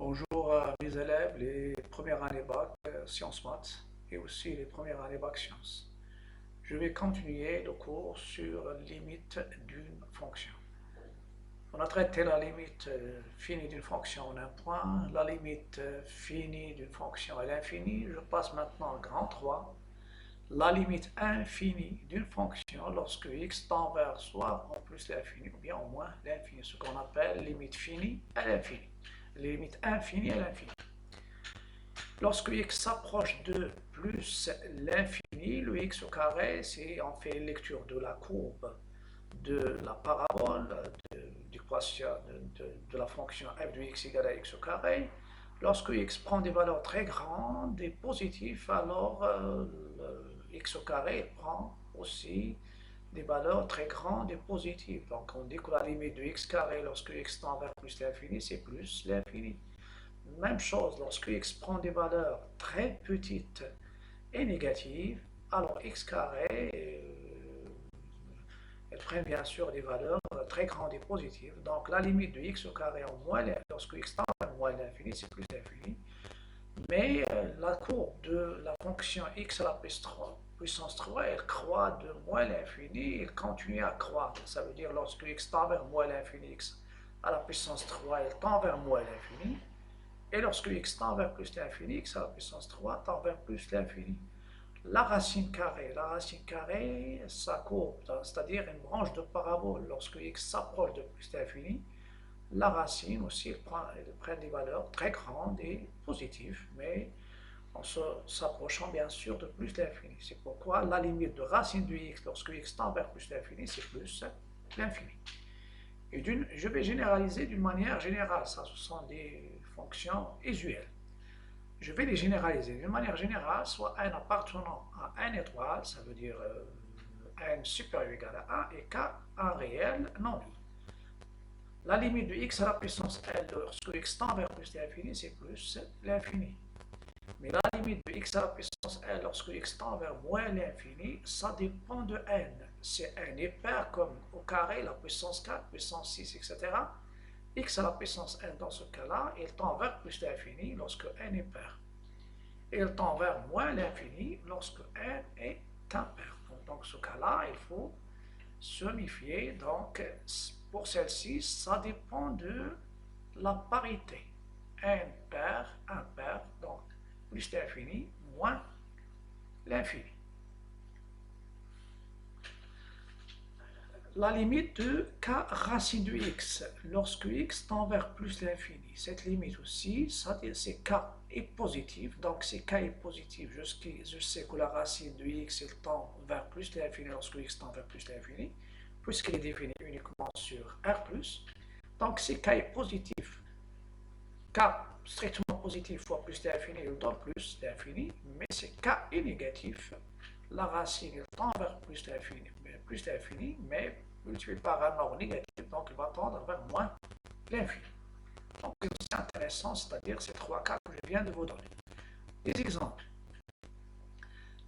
Bonjour à mes élèves, les premières années bac sciences maths et aussi les premières années bac sciences. Je vais continuer le cours sur limite d'une fonction. On a traité la limite finie d'une fonction en un point, la limite finie d'une fonction à l'infini. Je passe maintenant au grand 3. La limite infinie d'une fonction lorsque x tend vers soit en plus l'infini ou bien en moins l'infini, ce qu'on appelle limite finie à l'infini. Limite infinie à l'infini. Lorsque x s'approche de plus l'infini, le x au carré, si on fait lecture de la courbe de la parabole de la fonction f de x égale à x au carré, lorsque x prend des valeurs très grandes et positives, alors le x au carré prend aussi des valeurs très grandes et positives. Donc on dit que la limite de x carré lorsque x tend vers plus l'infini, c'est plus l'infini. Même chose, lorsque x prend des valeurs très petites et négatives, alors x carré, elle prend bien sûr des valeurs très grandes et positives. Donc la limite de x au carré en moins, lorsque x tend vers moins l'infini, c'est plus l'infini. Mais la courbe de la fonction x à la puissance 3, elle croît de moins l'infini, elle continue à croître. Ça veut dire lorsque x tend vers moins l'infini, x à la puissance 3, elle tend vers moins l'infini. Et lorsque x tend vers plus l'infini, x à la puissance 3 tend vers plus l'infini. La racine carrée, sa courbe, c'est-à-dire une branche de parabole, lorsque x s'approche de plus l'infini, la racine aussi, elle prend des valeurs très grandes et positives, mais en s'approchant bien sûr de plus l'infini. C'est pourquoi la limite de racine de x lorsque x tend vers plus l'infini, c'est plus l'infini. Et je vais généraliser d'une manière générale, ça ce sont des fonctions usuelles. Je vais les généraliser d'une manière générale, soit n appartenant à n étoile, ça veut dire n supérieur ou égal à 1, et k un réel non nul. La limite de x à la puissance n lorsque x tend vers plus l'infini, c'est plus l'infini. Mais la limite de x à la puissance n lorsque x tend vers moins l'infini, ça dépend de n. C'est n est pair comme au carré, la puissance 4, puissance 6, etc. X à la puissance n dans ce cas-là, il tend vers plus l'infini lorsque n est pair. Et il tend vers moins l'infini lorsque n est impair. Donc, dans ce cas-là, il faut se méfier. Donc, pour celle-ci, ça dépend de la parité. N pair, impair, donc plus l'infini, moins l'infini. La limite de k racine de x, lorsque x tend vers plus l'infini. Cette limite aussi, c'est k est positif, donc si k est positif, je sais que la racine de x il tend vers plus l'infini lorsque x tend vers plus l'infini, puisqu'il est défini uniquement sur R+. Donc si k est positif, k strictement positif fois plus l'infini, il donne plus l'infini, mais si k est négatif, la racine il tend vers plus l'infini, mais multiplié par un nombre négatif, donc il va tendre vers moins l'infini. Donc c'est aussi intéressant, c'est-à-dire ces trois cas que je viens de vous donner. Des exemples.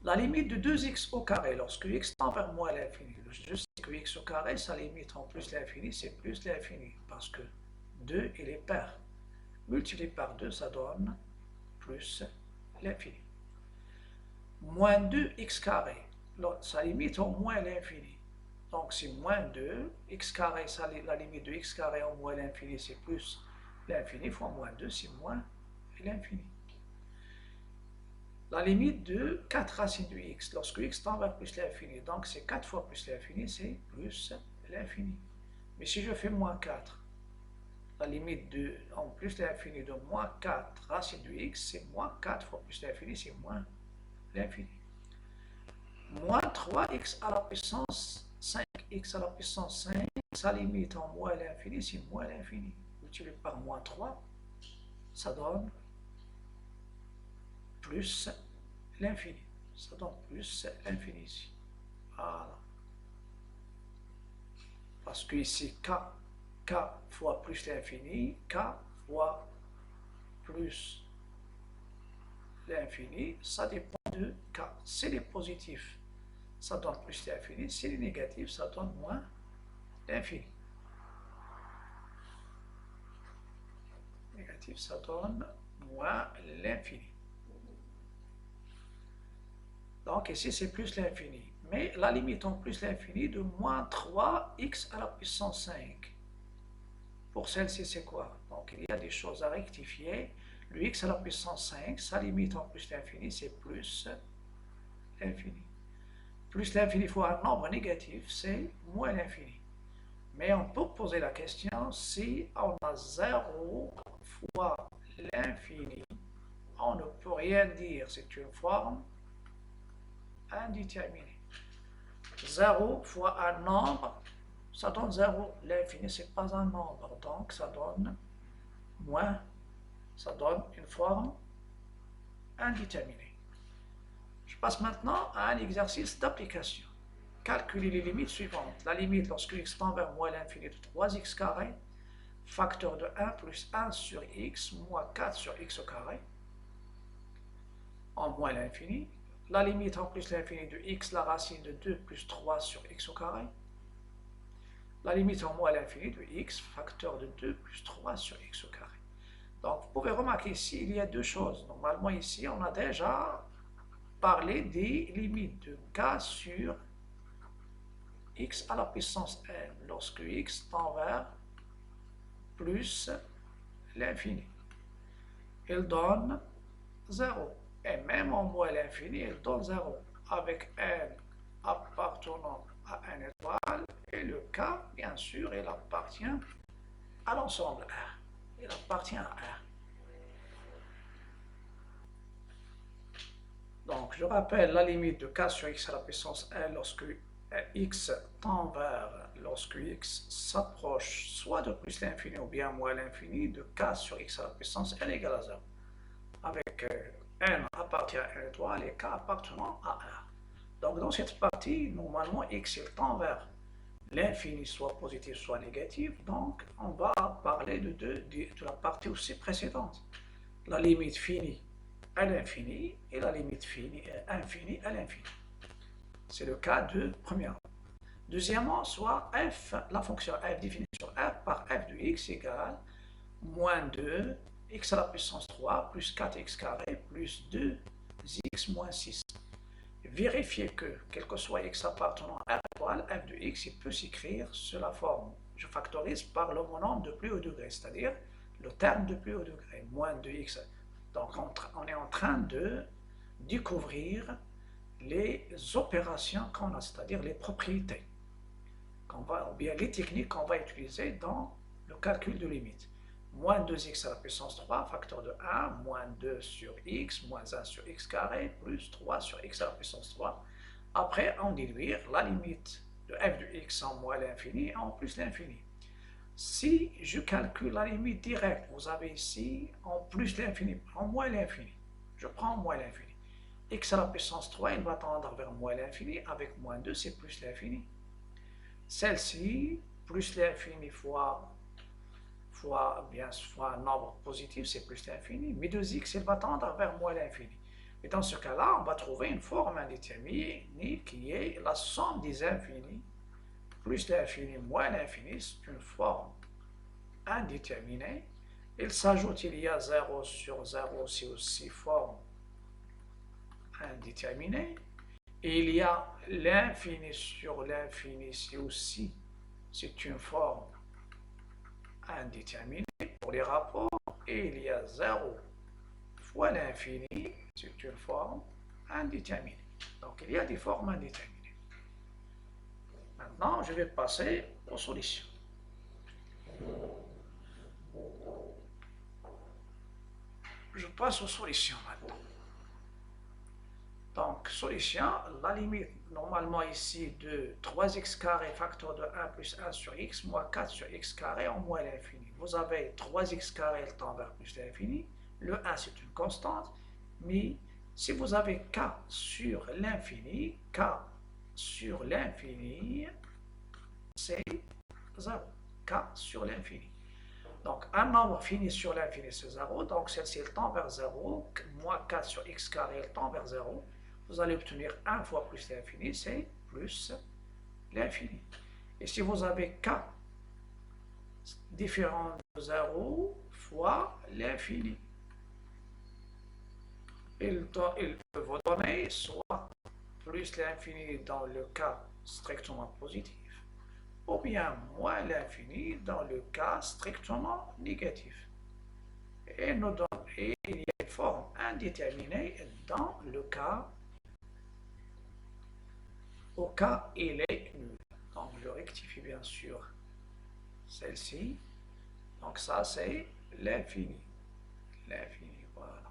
La limite de 2x au carré, lorsque x tend vers moins l'infini, je sais que x au carré, sa limite en plus l'infini, c'est plus l'infini, parce que 2, il est pair. Multiplié par 2, ça donne plus l'infini. Moins 2x carré, sa limite en moins l'infini. Donc c'est moins 2, x carré, la limite de x carré en moins l'infini, c'est plus l'infini, fois moins 2, c'est moins l'infini. La limite de 4 racines de x, lorsque x tend vers plus l'infini, donc c'est 4 fois plus l'infini, c'est plus l'infini. Mais si je fais moins 4, la limite de, en plus l'infini de moins 4 racines de x, c'est moins 4 fois plus l'infini, c'est moins l'infini. Moins 3x à la puissance 5, x à la puissance 5, sa limite en moins l'infini, c'est moins l'infini. Multiplié par moins 3, ça donne plus l'infini. Ça donne plus l'infini ici. Voilà. Parce que ici, k fois plus l'infini, k fois plus l'infini, ça dépend de k. C'est les positifs, ça donne plus l'infini. C'est les négatifs, ça donne moins l'infini. négatif, ça donne moins l'infini. Donc ici, c'est plus l'infini. Mais la limite en plus l'infini de moins 3x à la puissance 5. Pour celle-ci, c'est quoi? Donc il y a des choses à rectifier. Le x à la puissance 5, sa limite en plus l'infini, c'est plus l'infini. Plus l'infini fois un nombre négatif, c'est moins l'infini. Mais on peut poser la question si on a 0 fois l'infini, on ne peut rien dire, c'est une forme indéterminée. 0 fois un nombre, ça donne 0. L'infini, ce n'est pas un nombre, donc ça donne moins, ça donne une forme indéterminée. Je passe maintenant à un exercice d'application. Calculer les limites suivantes. La limite lorsque x tend vers moins l'infini de 3x carré, facteur de 1 plus 1 sur x moins 4 sur x au carré, en moins l'infini. La limite en plus l'infini de x, la racine de 2 plus 3 sur x au carré. La limite en moins l'infini de x, facteur de 2 plus 3 sur x au carré. Donc, vous pouvez remarquer ici, il y a deux choses. Normalement, ici, on a déjà parlé des limites de k sur x à la puissance n, lorsque x tend vers plus l'infini. Il donne 0. Et même en moins l'infini, il donne 0. Avec n appartenant à n étoile, et le k, bien sûr, il appartient à l'ensemble R. Il appartient à R. Donc, je rappelle la limite de k sur x à la puissance n lorsque x tend vers, lorsque x s'approche soit de plus l'infini ou bien moins l'infini, de k sur x à la puissance n égale à 0. Avec n appartient à n étoile et k appartenant à R. Donc, dans cette partie, normalement, x il tend vers l'infini, soit positif, soit négatif. Donc, on va parler de la partie aussi précédente. La limite finie à l'infini et la limite infinie à l'infini. C'est le cas de premièrement. Deuxièmement, soit f, la fonction f définie sur f par f de x égale moins 2 x à la puissance 3 plus 4x carré plus 2x moins 6. Vérifiez que, quel que soit x appartenant à r étoile, f de x, il peut s'écrire sous la forme, je factorise par l'homonyme de plus haut degré, c'est-à-dire le terme de plus haut degré, moins 2x. Donc on est en train de découvrir les opérations qu'on a, c'est-à-dire les propriétés, ou bien les techniques qu'on va utiliser dans le calcul de limite. Moins 2x à la puissance 3, facteur de 1, moins 2 sur x, moins 1 sur x carré, plus 3 sur x à la puissance 3. Après, on déduire la limite de f de x en moins l'infini en plus l'infini. Si je calcule la limite directe, vous avez ici en plus l'infini, en moins l'infini. Je prends moins l'infini. X à la puissance 3, il va tendre vers moins l'infini. Avec moins 2, c'est plus l'infini. Celle-ci, plus l'infini fois un nombre positif, c'est plus l'infini. Mais 2x, il va tendre vers moins l'infini. Et dans ce cas-là, on va trouver une forme indéterminée qui est la somme des infinis plus l'infini moins l'infini, c'est une forme indéterminée. Il s'ajoute, il y a 0 sur 0, c'est aussi forme indéterminée. Et il y a l'infini sur l'infini, c'est une forme indéterminée pour les rapports. Et il y a 0 fois l'infini, c'est une forme indéterminée. Donc il y a des formes indéterminées. Maintenant, je vais passer aux solutions. Je passe aux solutions maintenant. Donc, solution, la limite normalement ici de 3x carré facteur de 1 plus 1 sur x moins 4 sur x carré en moins l'infini. Vous avez 3x carré tend vers plus l'infini. Le 1 c'est une constante, mais si vous avez k sur l'infini, c'est 0. K sur l'infini. Donc, un nombre fini sur l'infini, c'est 0. Donc, celle-ci, elle tend vers 0. Moins 4 sur x carré, elle tend vers 0. Vous allez obtenir 1 fois plus l'infini, c'est plus l'infini. Et si vous avez k différent de 0 fois l'infini. Il peut vous donner soit plus l'infini dans le cas strictement positif, ou bien moins l'infini dans le cas strictement négatif. Et il y a une forme indéterminée dans le cas au cas il est nul. Donc je rectifie bien sûr celle-ci. Donc ça c'est l'infini. L'infini, voilà.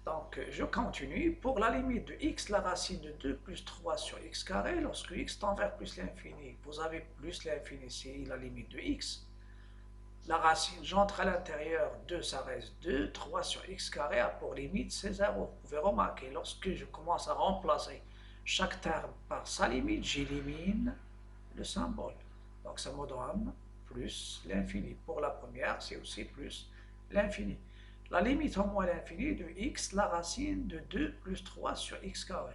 Donc je continue. Pour la limite de x, la racine de 2 plus 3 sur x carré, lorsque x tend vers plus l'infini, vous avez plus l'infini, c'est la limite de x. La racine, j'entre à l'intérieur, 2, ça reste 2, 3 sur x carré a pour limite c'est 0. Vous pouvez remarquer, lorsque je commence à remplacer chaque terme par sa limite, j'élimine le symbole. Donc ça me donne plus l'infini. Pour la première, c'est aussi plus l'infini. La limite en moins l'infini de x, la racine de 2 plus 3 sur x carré.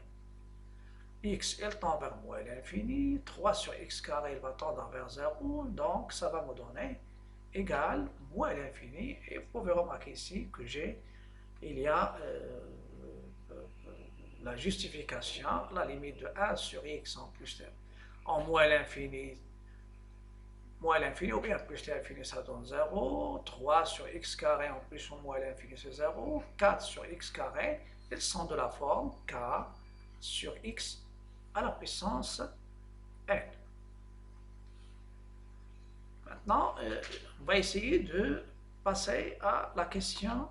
X, elle tend vers moins l'infini, 3 sur x carré, elle va tendre vers 0, donc ça va me donner égal moins l'infini. Et vous pouvez remarquer ici que il y a la justification, la limite de 1 sur x en plus en moins l'infini ou bien plus l'infini, ça donne 0. 3 sur x carré en plus en moins l'infini, c'est 0. 4 sur x carré, elles sont de la forme k sur x à la puissance n. Maintenant, on va essayer de passer à la question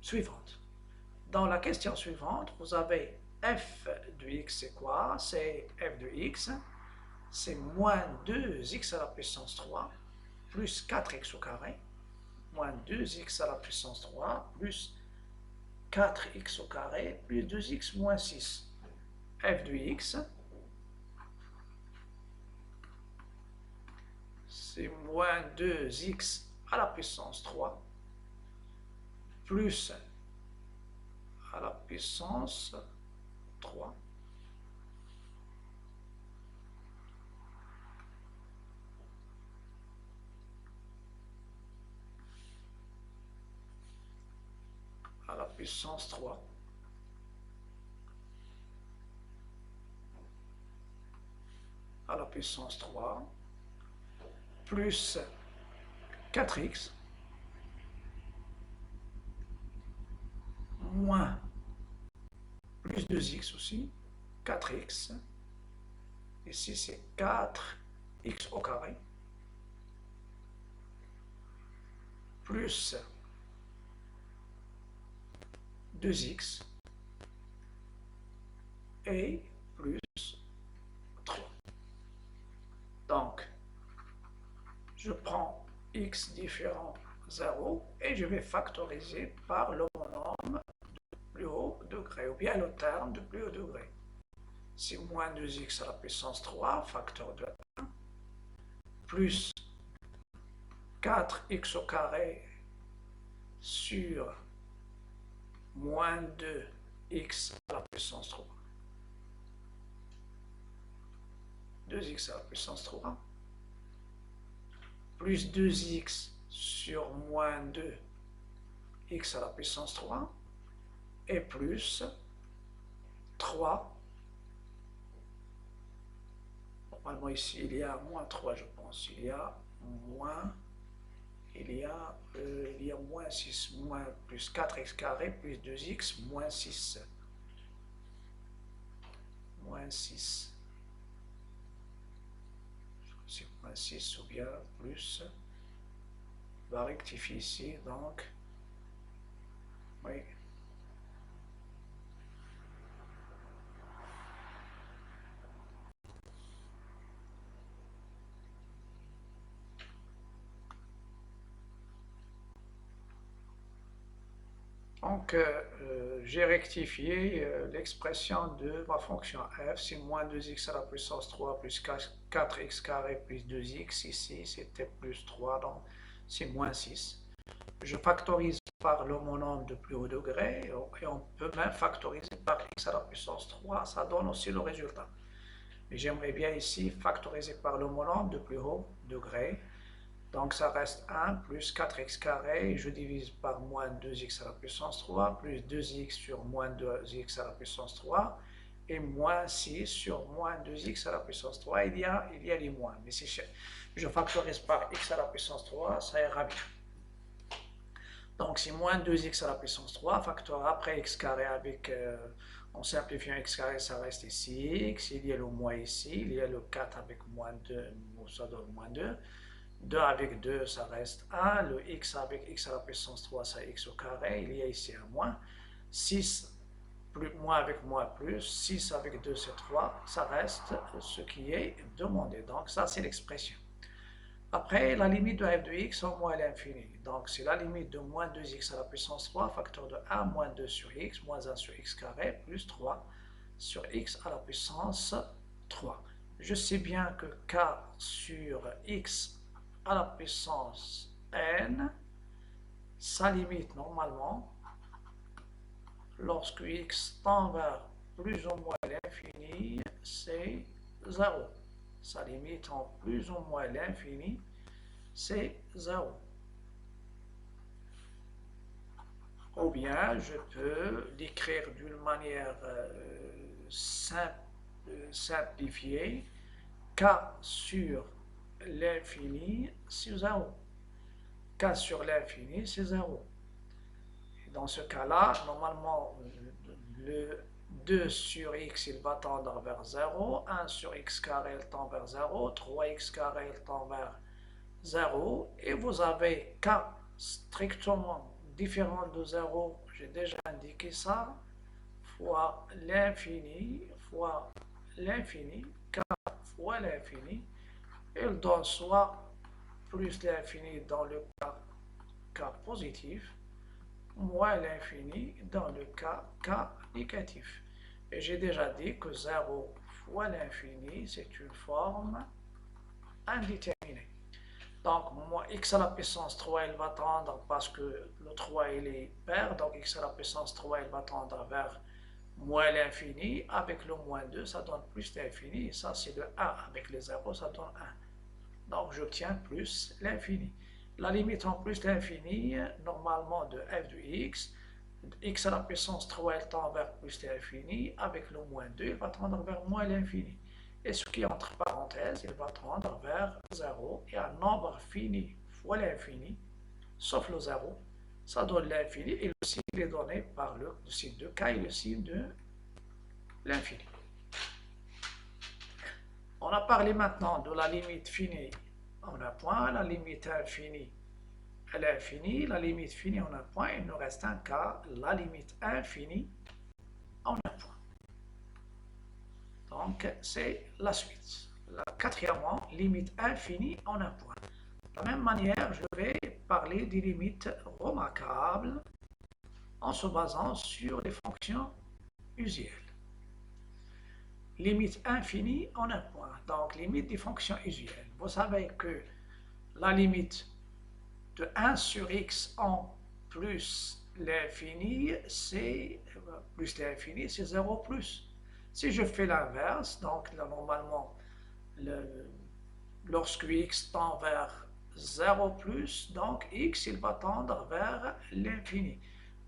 suivante. Dans la question suivante, vous avez f de x, c'est quoi? C'est f de x, c'est moins 2x à la puissance 3 plus 4x au carré, moins 2x à la puissance 3 plus 4x au carré plus 2x moins 6. f de x, c'est moins 2x à la puissance 3 plus à la puissance 3 à la puissance 3 à la puissance 3 plus 4x moins plus 2x aussi, 4x, ici c'est 4x au carré, plus 2x et plus 3. Donc, je prends x différent 0 et je vais factoriser par l'homonyme de plus haut degré, ou bien le terme de plus haut degré. C'est moins 2x à la puissance 3, facteur de 1, plus 4x au carré sur moins 2x à la puissance 3. 2x à la puissance 3, plus 2x sur moins 2x à la puissance 3, et plus 3. Normalement ici il y a moins 3 je pense, il y a moins 6, moins plus 4x carré plus 2x moins 6. Moins 6. C'est moins 6 ou bien plus. On va rectifier ici, donc. Oui. Donc, j'ai rectifié l'expression de ma fonction f, c'est moins 2x à la puissance 3 plus 4x carré plus 2x, ici c'était plus 3, donc c'est moins 6. Je factorise par l'homonyme de plus haut degré, et on peut même factoriser par x à la puissance 3, ça donne aussi le résultat. Mais j'aimerais bien ici factoriser par l'homonyme de plus haut degré. Donc ça reste 1 plus 4x carré, je divise par moins 2x à la puissance 3, plus 2x sur moins 2x à la puissance 3, et moins 6 sur moins 2x à la puissance 3. Il y a les moins, mais si je factorise par x à la puissance 3, ça ira bien. Donc c'est moins 2x à la puissance 3, facteur après x carré avec, en simplifiant x carré, ça reste ici x, il y a le moins ici, il y a le 4 avec moins 2, ça donne moins 2. 2 avec 2, ça reste 1. Le x avec x à la puissance 3, c'est x au carré. Il y a ici un moins. 6 plus, moins avec moins plus. 6 avec 2, c'est 3. Ça reste ce qui est demandé. Donc ça, c'est l'expression. Après, la limite de f de x en moins l'infini. Donc c'est la limite de moins 2x à la puissance 3, facteur de 1 moins 2 sur x, moins 1 sur x carré, plus 3 sur x à la puissance 3. Je sais bien que k sur x à la puissance n, sa limite normalement, lorsque x tend vers plus ou moins l'infini, c'est 0. Sa limite en plus ou moins l'infini, c'est 0. Ou bien je peux l'écrire d'une manière simplifiée, k sur l'infini, c'est 0. K sur l'infini, c'est 0. Dans ce cas-là, normalement, le 2 sur x, il va tendre vers 0. 1 sur x carré, il tend vers 0. 3x carré, il tend vers 0. Et vous avez k strictement différent de 0, j'ai déjà indiqué ça, fois l'infini, k fois l'infini. Il donne soit plus l'infini dans le cas positif, moins l'infini dans le cas négatif. Et j'ai déjà dit que 0 fois l'infini, c'est une forme indéterminée. Donc, moins x à la puissance 3, il va tendre, parce que le 3, il est pair, donc x à la puissance 3, il va tendre vers moins l'infini. Avec le moins 2, ça donne plus l'infini. Ça, c'est le 1. Avec les 0, ça donne 1. Donc, j'obtiens plus l'infini. La limite en plus l'infini, normalement de f de x à la puissance 3, elle tend vers plus l'infini. Avec le moins 2, il va tendre vers moins l'infini. Et ce qui est entre parenthèses, il va tendre vers 0. Et un nombre fini fois l'infini, sauf le 0, ça donne l'infini. Et le signe est donné par le signe de k et le signe de l'infini. On a parlé maintenant de la limite finie en un point, la limite infinie à l'infini, la limite finie en un point. Il nous reste un cas, la limite infinie en un point. Donc, c'est la suite. Quatrièmement, limite infinie en un point. De la même manière, je vais parler des limites remarquables en se basant sur les fonctions usuelles. Limite infinie en un point. Donc, limite des fonctions usuelles. Vous savez que la limite de 1 sur x en plus l'infini, c'est 0 plus. Si je fais l'inverse, donc là, normalement, lorsque x tend vers 0 plus, donc x, il va tendre vers l'infini.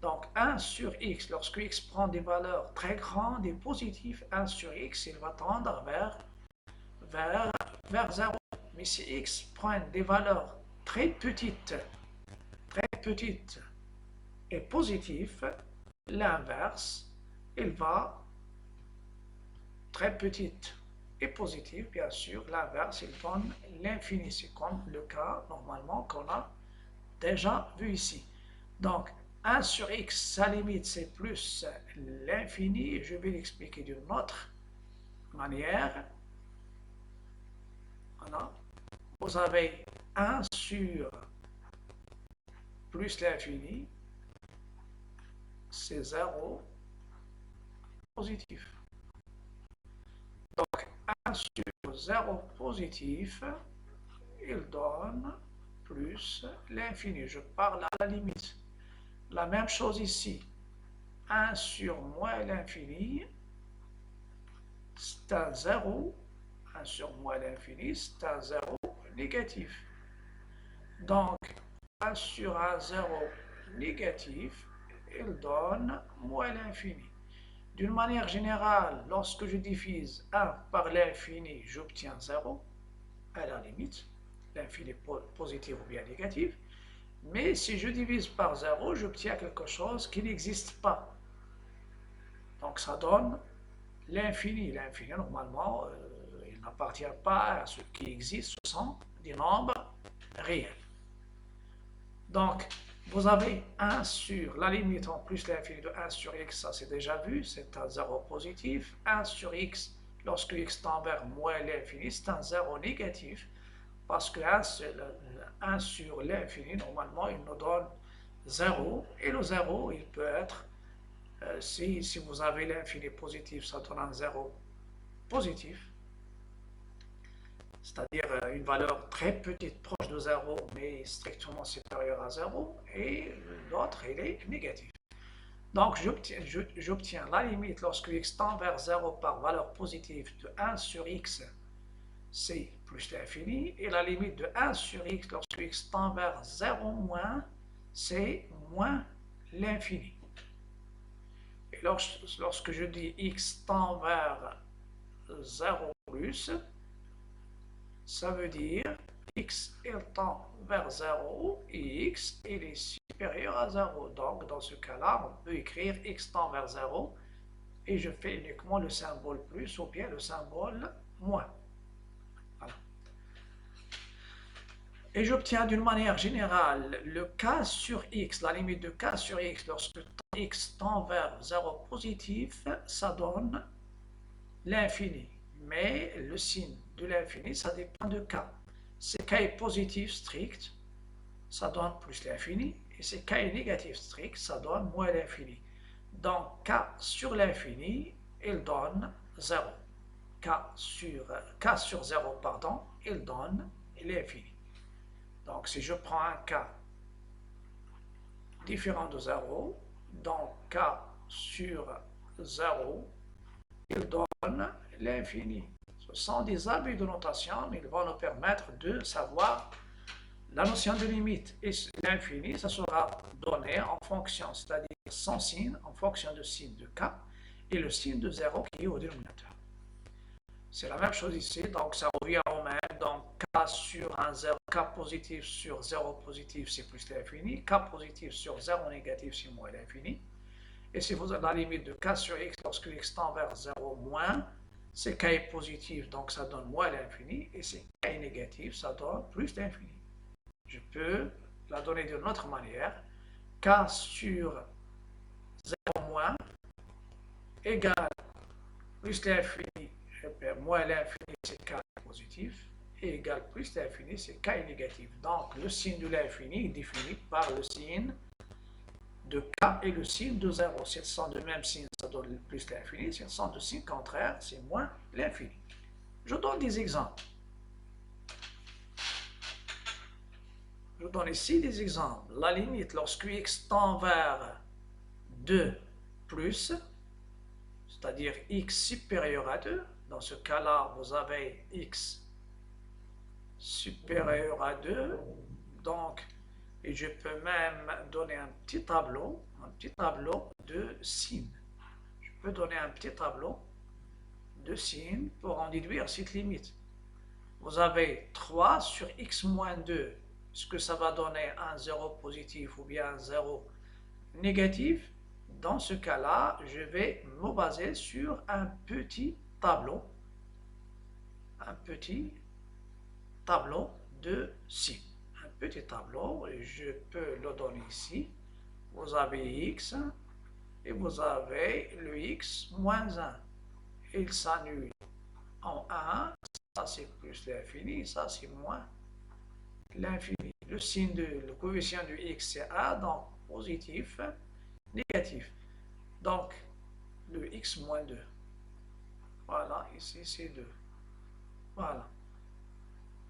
Donc 1 sur x, lorsque x prend des valeurs très grandes et positives, 1 sur x, il va tendre vers 0. Mais si x prend des valeurs très petites et positives, l'inverse, il va très petite et positive, bien sûr, l'inverse, il donne l'infini. C'est comme le cas, normalement, qu'on a déjà vu ici. Donc, 1 sur x, sa limite, c'est plus l'infini. Je vais l'expliquer d'une autre manière. Voilà. Vous avez 1 sur plus l'infini, c'est 0 positif. Donc, 1 sur 0 positif, il donne plus l'infini. Je parle à la limite. La même chose ici. 1 sur moins l'infini, c'est un 0. 1 sur moins l'infini, c'est un 0 négatif. Donc, 1 sur un 0 négatif, il donne moins l'infini. D'une manière générale, lorsque je divise 1 par l'infini, j'obtiens 0, à la limite, l'infini positif ou bien négatif. Mais si je divise par 0, j'obtiens quelque chose qui n'existe pas. Donc ça donne l'infini. L'infini, normalement, il n'appartient pas à ce qui existe, ce sont des nombres réels. Donc, vous avez 1 sur la limite en plus l'infini de 1 sur x, ça c'est déjà vu, c'est un 0 positif. 1 sur x, lorsque x tend vers moins l'infini, c'est un 0 négatif, parce que 1 sur l'infini, normalement, il nous donne 0, et le 0, il peut être, si vous avez l'infini positif, ça donne un 0 positif, c'est-à-dire une valeur très petite, proche de 0, mais strictement supérieure à 0, et l'autre, il est négatif. Donc, j'obtiens la limite lorsque x tend vers 0 par valeur positive de 1 sur x, c'est plus l'infini, et la limite de 1 sur x lorsque x tend vers 0 moins, c'est moins l'infini. Et lorsque je dis x tend vers 0 plus, ça veut dire x il tend vers 0 et x il est supérieur à 0. Donc dans ce cas-là, on peut écrire x tend vers 0 et je fais uniquement le symbole plus ou bien le symbole moins. Voilà. Et j'obtiens d'une manière générale le k sur x, la limite de k sur x lorsque x tend vers 0 positif, ça donne l'infini. Mais le signe de l'infini, ça dépend de k. Si k est positif strict, ça donne plus l'infini. Et si k est négatif strict, ça donne moins l'infini. Donc k sur l'infini, il donne 0. K sur 0, pardon, il donne l'infini. Donc si je prends un k différent de 0, donc k sur 0, il donne l'infini. Ce sont des abus de notation, mais ils vont nous permettre de savoir la notion de limite. Et l'infini, ça sera donné en fonction, c'est-à-dire sans signe, en fonction du signe de k, et le signe de 0 qui est au dénominateur. C'est la même chose ici, donc ça revient au même. Donc k sur un 0, k positif sur 0 positif, c'est plus l'infini. K positif sur 0 négatif, c'est moins l'infini. Et si vous avez la limite de k sur x, lorsque x tend vers 0 moins, c'est k est positif, donc ça donne moins l'infini. Et si k est négatif, ça donne plus l'infini. Je peux la donner d'une autre manière. K sur 0 moins égale plus l'infini, moins l'infini, c'est k est positif, et égale plus l'infini, c'est k est négatif. Donc le signe de l'infini est défini par le signe de k et le signe de 0. Si elles sont de même signe, ça donne plus l'infini. Si elles sont de signe contraire, c'est moins l'infini. Je donne des exemples. Je donne ici des exemples. La limite, lorsque x tend vers 2 plus, c'est-à-dire x supérieur à 2, dans ce cas-là, vous avez x supérieur à 2, donc, et je peux même donner un petit tableau de signes. Je peux donner un petit tableau de signes pour en déduire cette limite. Vous avez 3 sur x moins 2. Est-ce que ça va donner un 0 positif ou bien un 0 négatif? Dans ce cas-là, je vais me baser sur un petit tableau de signes. Un petit tableau, et je peux le donner ici. Vous avez x et vous avez le x moins 1. Il s'annule en 1. Ça c'est plus l'infini, ça c'est moins l'infini. Le coefficient du x c'est 1, donc positif, négatif. Donc le x moins 2. Voilà, ici c'est 2. Voilà.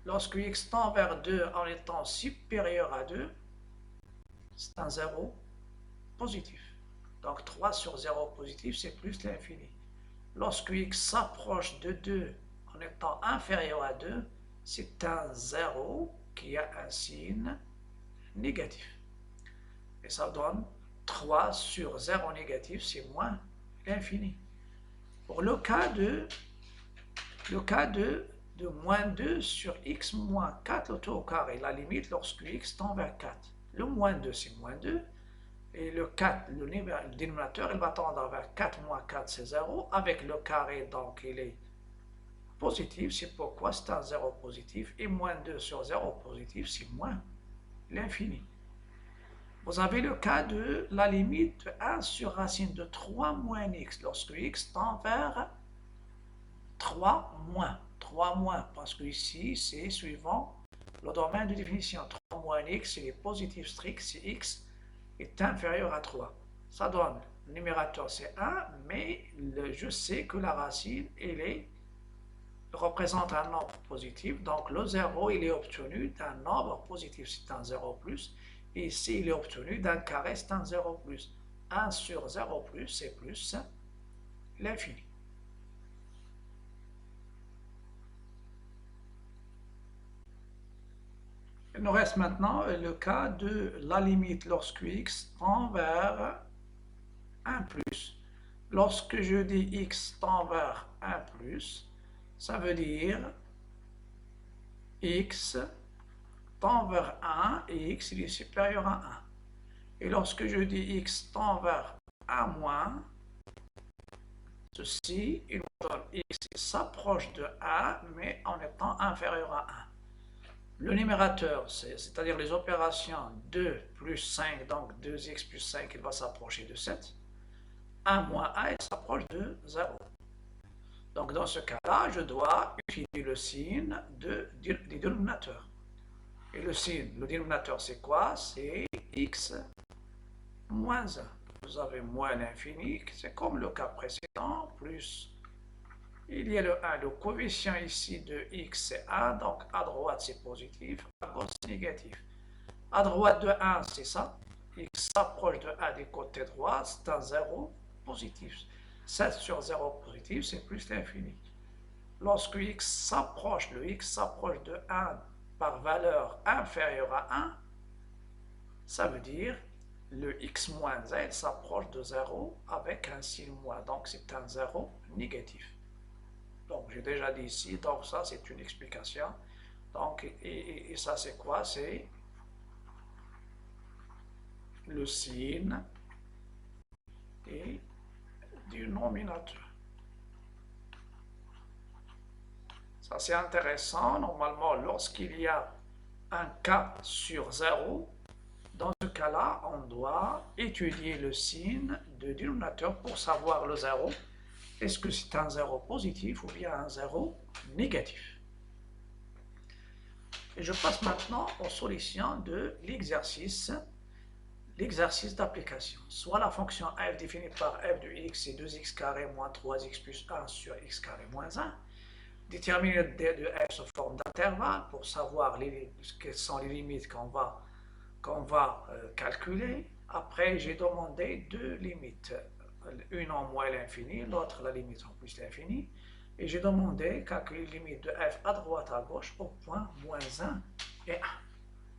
Lorsque x tend vers 2 en étant supérieur à 2, c'est un 0 positif. Donc 3 sur 0 positif, c'est plus l'infini. Lorsque x s'approche de 2 en étant inférieur à 2, c'est un 0 qui a un signe négatif. Et ça donne 3 sur 0 négatif, c'est moins l'infini. Pour le cas de moins 2 sur x moins 4 le tout au carré, la limite lorsque x tend vers 4. Le moins 2, c'est moins 2. Et le 4, le dénominateur, il va tendre vers 4 moins 4, c'est 0. Avec le carré, donc, il est positif. C'est pourquoi c'est un 0 positif. Et moins 2 sur 0 positif, c'est moins l'infini. Vous avez le cas de la limite de 1 sur racine de 3 moins x, lorsque x tend vers 3 moins. 3 moins, parce que ici, c'est suivant le domaine de définition. 3 moins x, c'est les positifs stricts si x est inférieur à 3. Ça donne, le numérateur c'est 1, mais je sais que la racine, représente un nombre positif, donc le 0, il est obtenu d'un nombre positif, c'est un 0 plus, et ici, il est obtenu d'un carré, c'est un 0 plus. 1 sur 0 plus, c'est plus l'infini. Il nous reste maintenant le cas de la limite lorsque x tend vers 1 plus. Lorsque je dis x tend vers 1 plus, ça veut dire x tend vers 1 et x il est supérieur à 1. Et lorsque je dis x tend vers 1 moins, ceci, il me donne x s'approche de 1, mais en étant inférieur à 1. Le numérateur, c'est-à-dire les opérations 2 plus 5, donc 2x plus 5, il va s'approcher de 7. 1 moins 1, il s'approche de 0. Donc dans ce cas-là, je dois utiliser le signe du dénominateur. Et le signe, le dénominateur, c'est quoi? C'est x moins 1. Vous avez moins l'infini, c'est comme le cas précédent, plus. Il y a le 1, le coefficient ici de x c'est 1, donc à droite c'est positif, à gauche c'est négatif. À droite de 1 c'est ça, x s'approche de 1 du côté droit, c'est un 0 positif. 7 sur 0 positif, c'est plus l'infini. Lorsque x s'approche, le x s'approche de 1 par valeur inférieure à 1, ça veut dire le x moins 1 s'approche de 0 avec un signe moins, donc c'est un 0 négatif. Donc j'ai déjà dit ici, donc ça c'est une explication. Donc, et ça c'est quoi? C'est le signe et du nominateur. Ça c'est intéressant. Normalement, lorsqu'il y a un cas sur 0, dans ce cas-là, on doit étudier le signe du dénominateur pour savoir le 0. Est-ce que c'est un 0 positif ou bien un 0 négatif? Et je passe maintenant aux solutions de l'exercice d'application. Soit la fonction f définie par f de x est 2x carré moins 3x plus 1 sur x carré moins 1. Déterminer de f sous forme d'intervalle pour savoir quelles sont les limites qu'on va calculer. Après, j'ai demandé deux limites. Une en moins l'infini, l'autre la limite en plus l'infini. Et j'ai demandé calculer la limite de f à droite à gauche au point moins 1 et 1.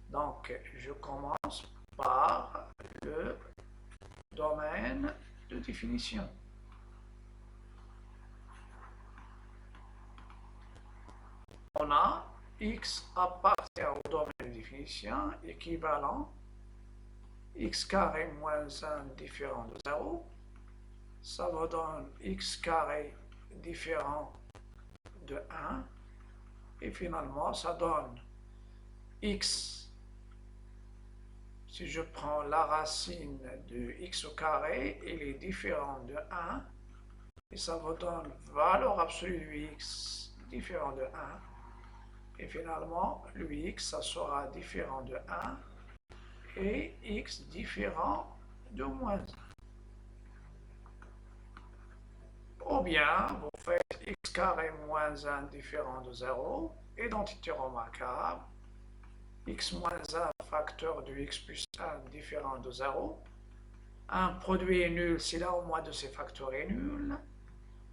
Donc, je commence par le domaine de définition. On a x appartient au domaine de définition équivalent x carré moins 1 différent de 0. Ça va donner x carré différent de 1. Et finalement, ça donne x, si je prends la racine de x au carré, il est différent de 1. Et ça va donner valeur absolue de x différent de 1. Et finalement, le x, ça sera différent de 1. Et x différent de moins 1. Ou bien, vous faites x carré moins 1 différent de 0, identité remarquable, x moins 1 facteur de x plus 1 différent de 0, un produit est nul si l'un au moins de ces facteurs est nul,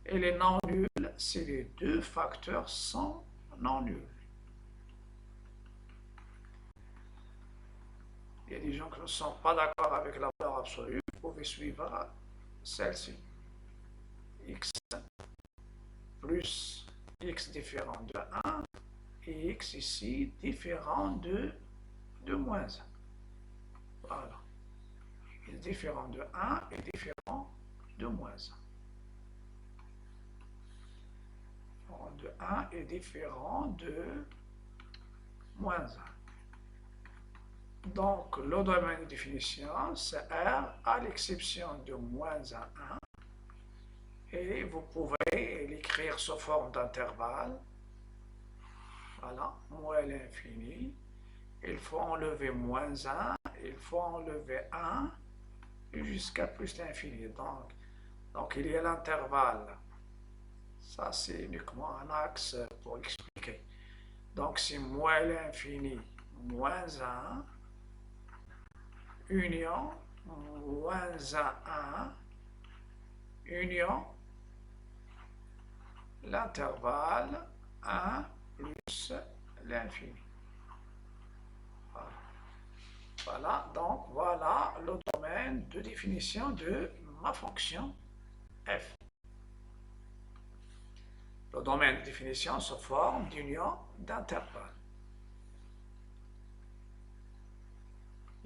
et les non nuls si les deux facteurs sont non nuls. les gens qui ne sont pas d'accord avec la valeur absolue, vous pouvez suivre celle-ci. X plus x différent de 1 et x ici différent de moins 1. Voilà. Différent de 1 et différent de moins 1. De 1 est différent de moins 1. Donc, le domaine de définition, c'est R à l'exception de moins 1. Et vous pouvez l'écrire sous forme d'intervalle. Voilà, moins l'infini. Il faut enlever moins 1, il faut enlever 1, jusqu'à plus l'infini. Donc, il y a l'intervalle. Ça, c'est uniquement un axe pour expliquer. Donc, c'est moins l'infini, moins 1, union, moins 1, union, l'intervalle 1 plus l'infini. Voilà. Voilà, donc voilà le domaine de définition de ma fonction f. Le domaine de définition se forme d'union d'intervalles.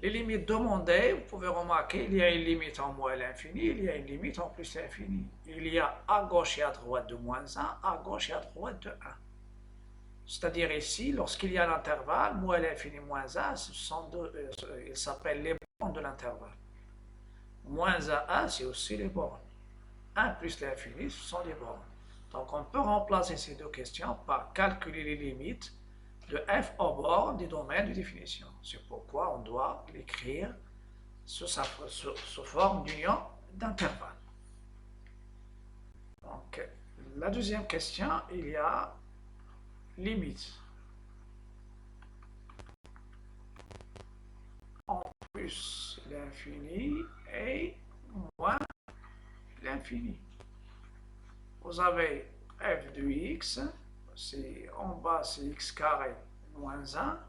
Les limites demandées, vous pouvez remarquer, il y a une limite en moins l'infini, il y a une limite en plus l'infini. Il y a à gauche et à droite de moins 1, à gauche et à droite de 1. C'est-à-dire ici, lorsqu'il y a l'intervalle, moins l'infini, moins 1, ils s'appellent les bornes de l'intervalle. Moins 1, c'est aussi les bornes. 1 plus l'infini, ce sont les bornes. Donc on peut remplacer ces deux questions par calculer les limites de f au bord des domaines de définition. C'est pourquoi on doit l'écrire sous forme d'union d'intervalle. Donc, la deuxième question, il y a limite en plus l'infini et moins l'infini. Vous avez f de x, en bas c'est x carré moins 1,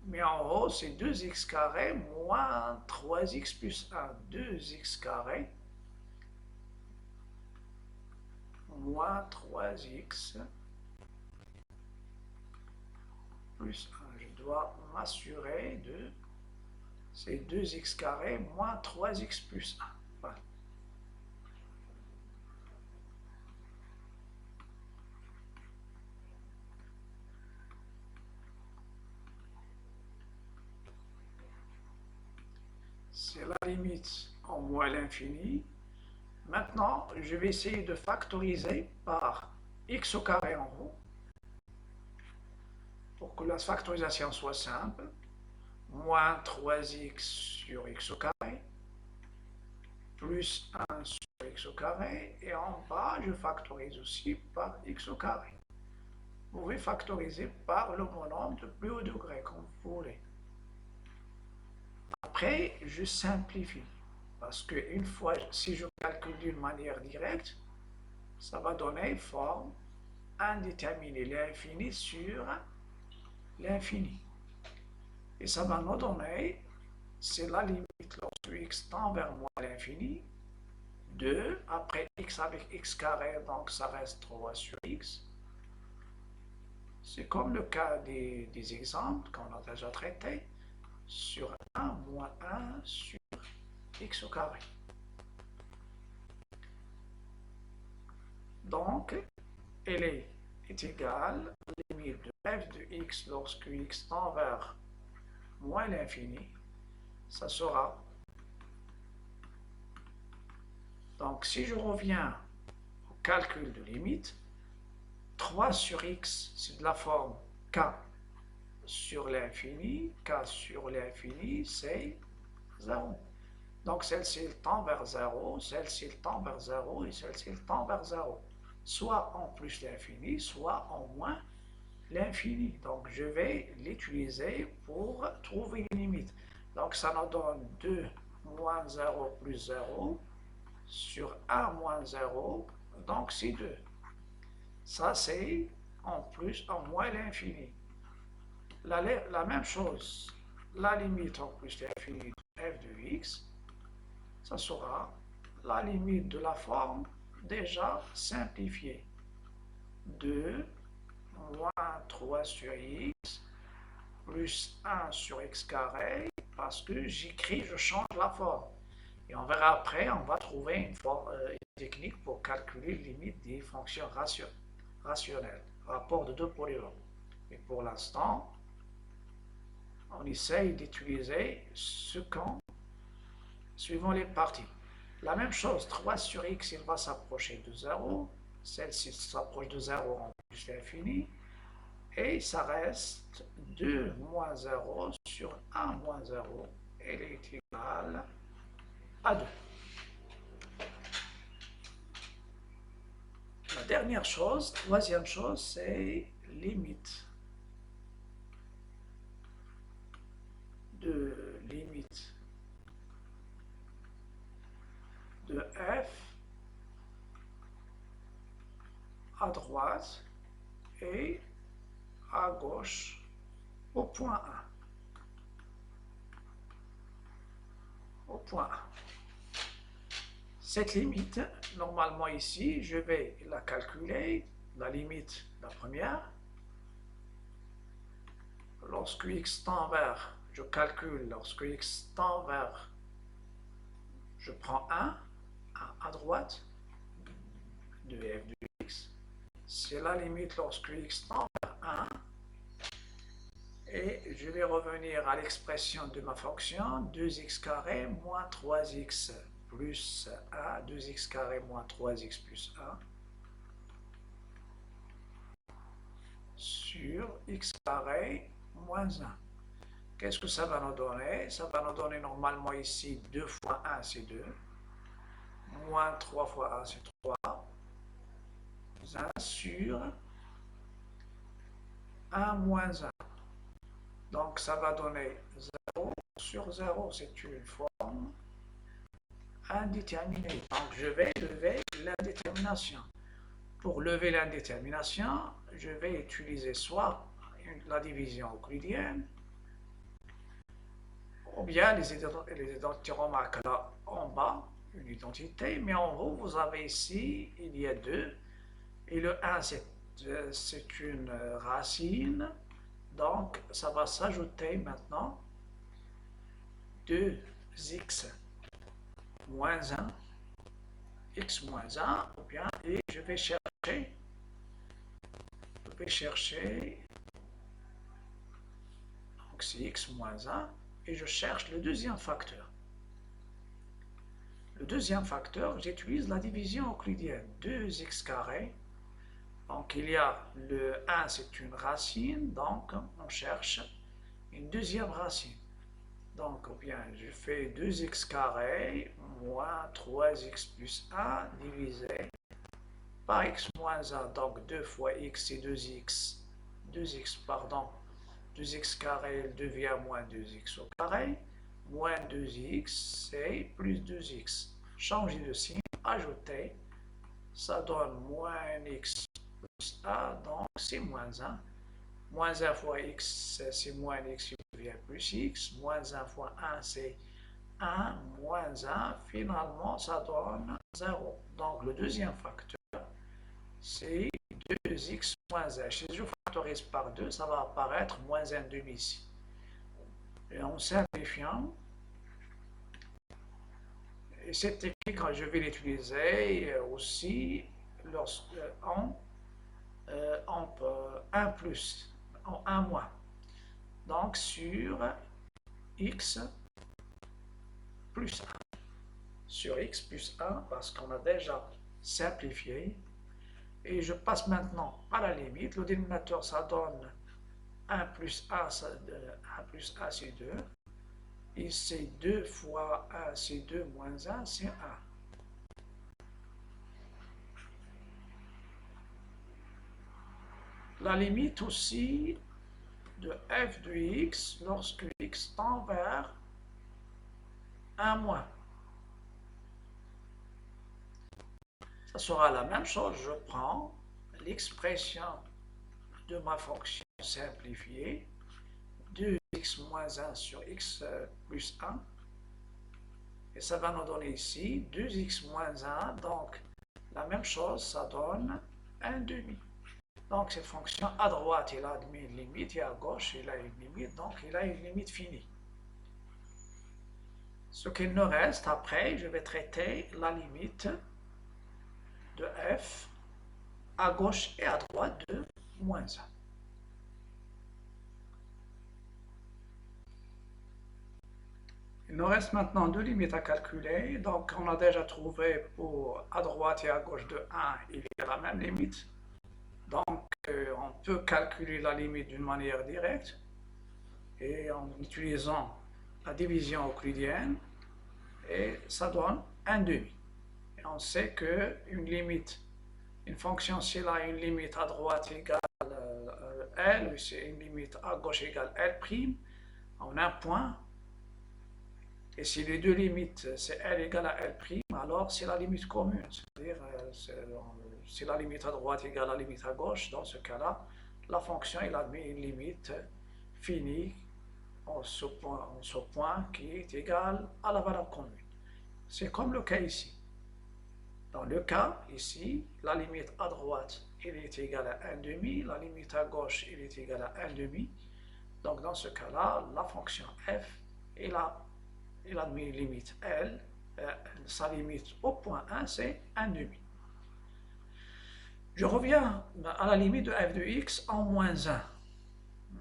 mais en haut c'est 2x carré moins 3x plus 1. 2x carré moins 3x plus 1. Je dois m'assurer de c'est 2x carré moins 3x plus 1. Voilà. C'est la limite en moins l'infini. Maintenant, je vais essayer de factoriser par x au carré en haut pour que la factorisation soit simple. Moins 3x sur x au carré plus 1 sur x au carré et en bas, je factorise aussi par x au carré. Vous pouvez factoriser par le bonhomme de plus haut degré, comme vous voulez. Après, je simplifie. Parce qu'une fois, si je calcule d'une manière directe, ça va donner forme indéterminée, l'infini sur l'infini. Et ça va nous donner, c'est la limite lorsque x tend vers moins l'infini, 2, après x avec x carré, donc ça reste 3 sur x. C'est comme le cas des exemples qu'on a déjà traités, sur 1 moins 1 sur x au carré. Donc, elle est égale à la limite de f de x lorsque x tend vers moins l'infini, ça sera. Donc, si je reviens au calcul de limite, 3 sur x, c'est de la forme k sur l'infini, k sur l'infini, c'est 0. Donc, celle-ci tend vers 0, celle-ci tend vers 0 et celle-ci tend vers 0. Soit en plus l'infini, soit en moins l'infini. Donc, je vais l'utiliser pour trouver une limite. Donc, ça nous donne 2 moins 0 plus 0 sur 1 moins 0. Donc, c'est 2. Ça, c'est en plus, en moins l'infini. La même chose la limite en plus de l'infini de f de x, ça sera la limite de la forme déjà simplifiée. 2 moins 3 sur x plus 1 sur x carré, parce que j'écris, je change la forme. Et on verra après, on va trouver une technique pour calculer la limite des fonctions rationnelles, rapport de deux polynômes. Et pour l'instant, on essaye d'utiliser ce camp suivant les parties. La même chose, 3 sur x, il va s'approcher de 0. Celle-ci s'approche de 0 en plus l'infini. Et ça reste 2 moins 0 sur 1 moins 0. Elle est égale à 2. La dernière chose, troisième chose, c'est limite de f à droite et à gauche au point 1. Au point 1. Cette limite, normalement ici, je vais la calculer, la limite, la première. Lorsque x tend vers, je calcule, lorsque x tend vers, je prends 1 à droite de f de x. C'est la limite lorsque x tend vers 1. Et je vais revenir à l'expression de ma fonction 2x carré moins 3x plus 1, 2x carré moins 3x plus 1 sur x carré moins 1. Qu'est-ce que ça va nous donner? Ça va nous donner normalement ici 2 fois 1 c'est 2, moins 3 fois 1 c'est 3, 1 sur 1 moins 1. Donc ça va donner 0 sur 0, c'est une forme indéterminée. Donc je vais lever l'indétermination. Pour lever l'indétermination, je vais utiliser soit la division euclidienne, ou bien les identités remarquent là en bas, une identité, mais en haut, vous avez ici, il y a 2, et le 1, c'est une racine, donc ça va s'ajouter maintenant 2x moins 1, x moins 1, ou bien, et je vais chercher, donc c'est x moins 1, et je cherche le deuxième facteur. Le deuxième facteur, j'utilise la division euclidienne, 2x carré. Donc il y a le 1, c'est une racine, donc on cherche une deuxième racine. Donc bien, je fais 2x carré moins 3x plus 1 divisé par x moins 1. Donc 2 fois x c'est 2x, 2x carré devient moins 2x au carré, moins 2x c'est plus 2x. Changer de signe, ajouter, ça donne moins x plus 1, donc c'est moins 1. Moins 1 fois x, c'est moins x, il devient plus x. Moins 1 fois 1, c'est 1, moins 1. Finalement, ça donne 0. Donc, le deuxième facteur, c'est 2x moins 1. Si je factorise par 2, ça va apparaître moins 1 demi ici. Et en simplifiant, et cette technique, je vais l'utiliser aussi en 1 plus, en 1 moins. Donc sur x plus 1. Sur x plus 1, parce qu'on a déjà simplifié. Et je passe maintenant à la limite. Le dénominateur, ça donne 1 plus 1, 1 plus 1, c'est 2. Et c'est 2 fois 1, c'est 2 moins 1, c'est 1. La limite aussi de f de x lorsque x tend vers 1 moins. Ça sera la même chose. Je prends l'expression de ma fonction simplifiée, 2 2x moins 1 sur x plus 1. Et ça va nous donner ici 2x moins 1. Donc, la même chose, ça donne 1 demi. Donc, cette fonction, à droite, il a une limite, et à gauche, il a une limite. Donc, il a une limite finie. Ce qu'il nous reste, après, je vais traiter la limite de f à gauche et à droite de moins 1. Il nous reste maintenant deux limites à calculer. Donc, on a déjà trouvé pour à droite et à gauche de 1, il y a la même limite. Donc, on peut calculer la limite d'une manière directe et en utilisant la division euclidienne, et ça donne 1 demi. Et on sait qu'une limite, une fonction, si elle a une limite à droite égale L, ou c'est une limite à gauche égale L', on a un point. Et si les deux limites, c'est L égale à L', alors c'est la limite commune. C'est-à-dire, si la limite à droite égale à la limite à gauche, dans ce cas-là, la fonction, elle admet une limite finie en ce point qui est égal à la valeur commune. C'est comme le cas ici. Dans le cas ici, la limite à droite, elle est égale à 1 demi, la limite à gauche, elle est égale à 1 demi. Donc dans ce cas-là, la fonction f, elle admet une limite L, sa limite au point 1, c'est 1 demi. Je reviens à la limite de f de x en moins 1.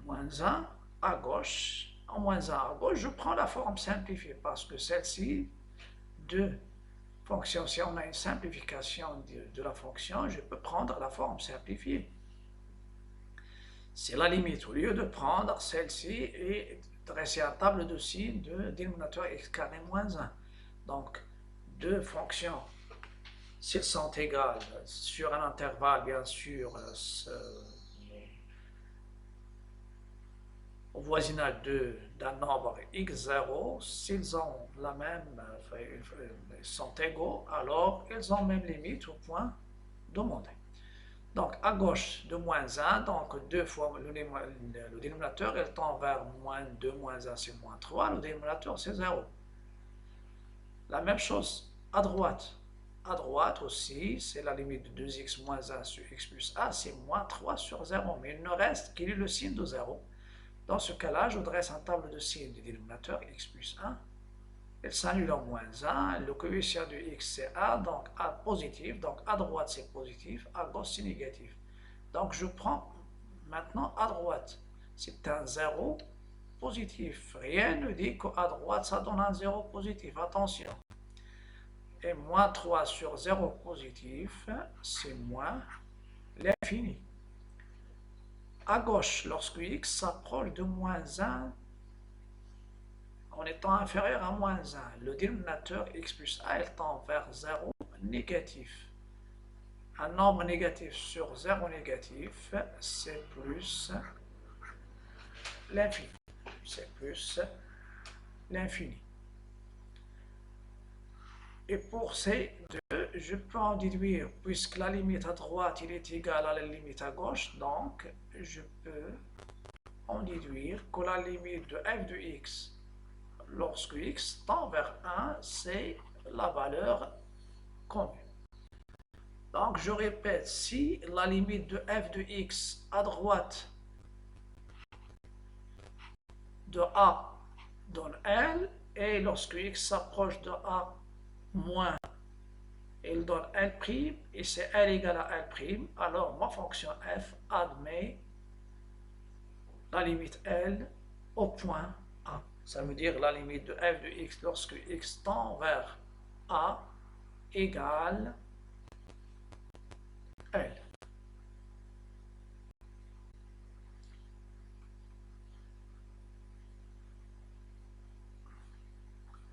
Moins 1 à gauche. En moins 1 à gauche, je prends la forme simplifiée parce que celle-ci, de fonction, si on a une simplification de la fonction, je peux prendre la forme simplifiée. C'est la limite. Au lieu de prendre celle-ci et dresser un table de signes de dénominateur x carré moins 1. Donc, deux fonctions, s'ils sont égales sur un intervalle, bien sûr, au voisinage d'un nombre x0, s'ils ont la même, sont égaux, alors ils ont même limite au point demandé. Donc à gauche de moins 1, donc 2 fois le dénominateur, il tend vers moins 2, moins 1, c'est moins 3, le dénominateur c'est 0. La même chose à droite. À droite aussi, c'est la limite de 2x moins 1 sur x plus 1, c'est moins 3 sur 0, mais il ne reste qu'il est le signe de 0. Dans ce cas-là, je dresse un table de signes du dénominateur x plus 1. Il s'annule en moins 1. Le coefficient de x c'est a, donc a positif. Donc à droite c'est positif, à gauche c'est négatif. Donc je prends maintenant à droite. C'est un 0 positif. Rien ne dit qu'à droite ça donne un 0 positif. Attention. Et moins 3 sur 0 positif, c'est moins l'infini. À gauche, lorsque x s'approche de moins 1, en étant inférieur à moins 1, le dénominateur x plus a tend vers 0 négatif. Un nombre négatif sur 0 négatif, c'est plus l'infini. C'est plus l'infini. Et pour ces deux, je peux en déduire, puisque la limite à droite il est égale à la limite à gauche, donc je peux en déduire que la limite de f de x, lorsque x tend vers 1, c'est la valeur commune. Donc je répète, si la limite de f de x à droite de a donne L, et lorsque x s'approche de a moins, il donne L', et c'est L égale à L', alors ma fonction f admet la limite L au point A. Ça veut dire la limite de f de x lorsque x tend vers A égale L.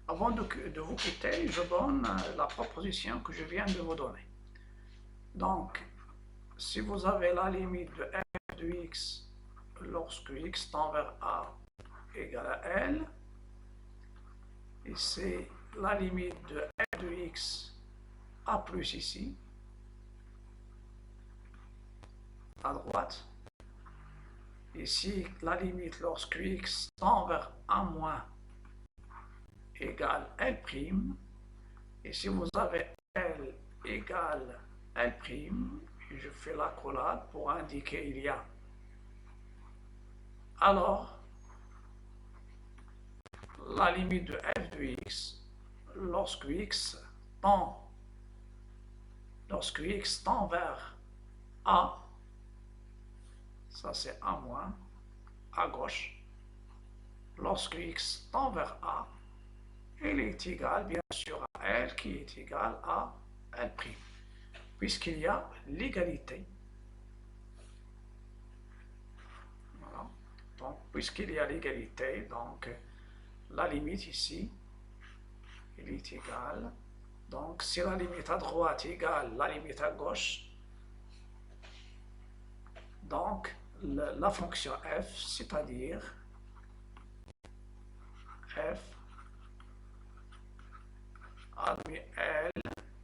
Avant de vous quitter, je donne la proposition que je viens de vous donner. Donc, si vous avez la limite de f de x lorsque x tend vers A égale à L, et c'est la limite de f de x A plus ici, à droite, Ici, la limite lorsque x tend vers 1 moins égale L', et si vous avez L égale L', je fais l'accolade pour indiquer il y a. Alors, la limite de f de x, lorsque x tend vers A, ça c'est 1 moins, à gauche, lorsque x tend vers A, il est égal bien sûr à L qui est égal à L', puisqu'il y a l'égalité. Voilà. Donc, puisqu'il y a l'égalité, donc la limite ici, il est égal. Donc, si la limite à droite égale la limite à gauche, donc la fonction f, c'est-à-dire f admis L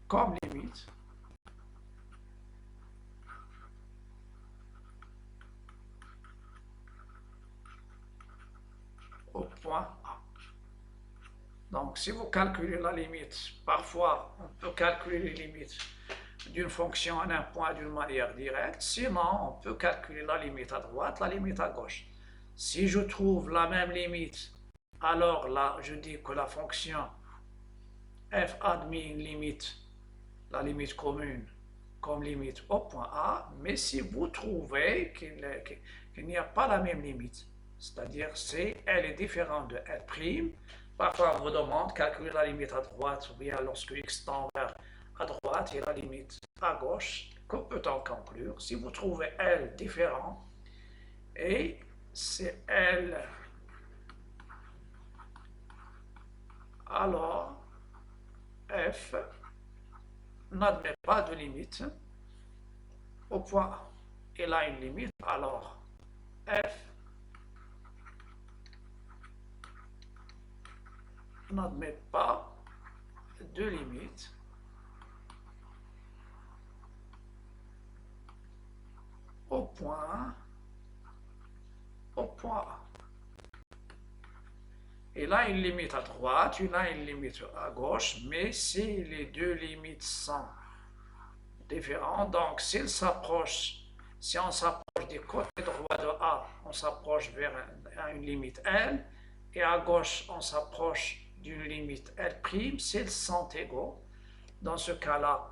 comme limite au point A. Donc, si vous calculez la limite, parfois on peut calculer les limites d'une fonction à un point d'une manière directe, sinon on peut calculer la limite à droite, la limite à gauche. Si je trouve la même limite, alors là je dis que la fonction f admet une limite, la limite commune, comme limite au point A, mais si vous trouvez qu'il n'y a pas la même limite, c'est-à-dire elle est différente de L', parfois on vous demande de calculer la limite à droite, ou bien lorsque x tend vers à droite et la limite à gauche, que peut-on conclure? Si vous trouvez L différent, et c'est L, alors f n'admet pas de limite au point A. Il a une limite, alors f n'admet pas de limite au point A. Il a une limite à droite, il a une limite à gauche, mais si les deux limites sont différentes, donc si on s'approche du côté droit de A, on s'approche vers une limite L, et à gauche, on s'approche d'une limite L', s'ils sont égaux, dans ce cas-là,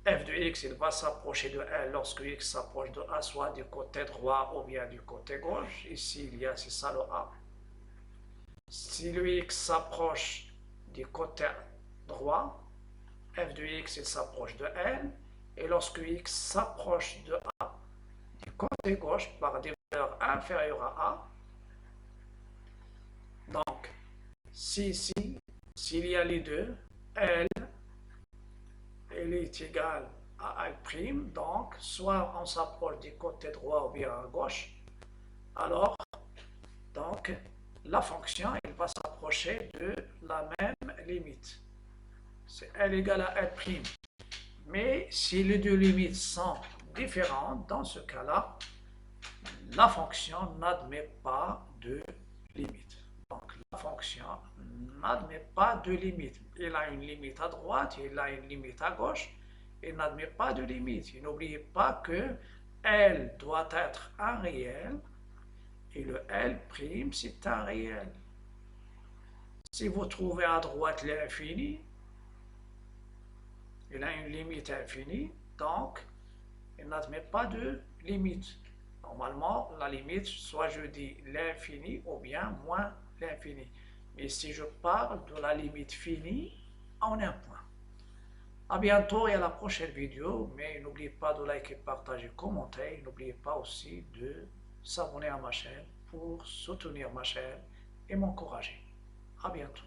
f de x, il va s'approcher de L lorsque x s'approche de A, soit du côté droit ou bien du côté gauche. Ici, c'est ça le A. Si le x s'approche du côté droit, f de x, il s'approche de L, et lorsque x s'approche de A du côté gauche par des valeurs inférieures à A, donc, s'il y a les deux, L, elle est égale à L', donc soit on s'approche du côté droit ou bien à gauche, alors, donc, la fonction, elle va s'approcher de la même limite. C'est L égale à L'. Mais si les deux limites sont différentes, dans ce cas-là, la fonction n'admet pas de limite. Donc, la fonction n'admet pas de limite. Il a une limite à droite, il a une limite à gauche, il n'admet pas de limite. Et n'oubliez pas que L doit être un réel, et le L', c'est un réel. Si vous trouvez à droite l'infini, il a une limite infinie, donc il n'admet pas de limite. Normalement, la limite, soit je dis l'infini ou bien moins l'infini. Mais si je parle de la limite finie en un point. À bientôt et à la prochaine vidéo, mais n'oubliez pas de liker, partager, commenter. N'oubliez pas aussi de s'abonner à ma chaîne pour soutenir ma chaîne et m'encourager. À bientôt.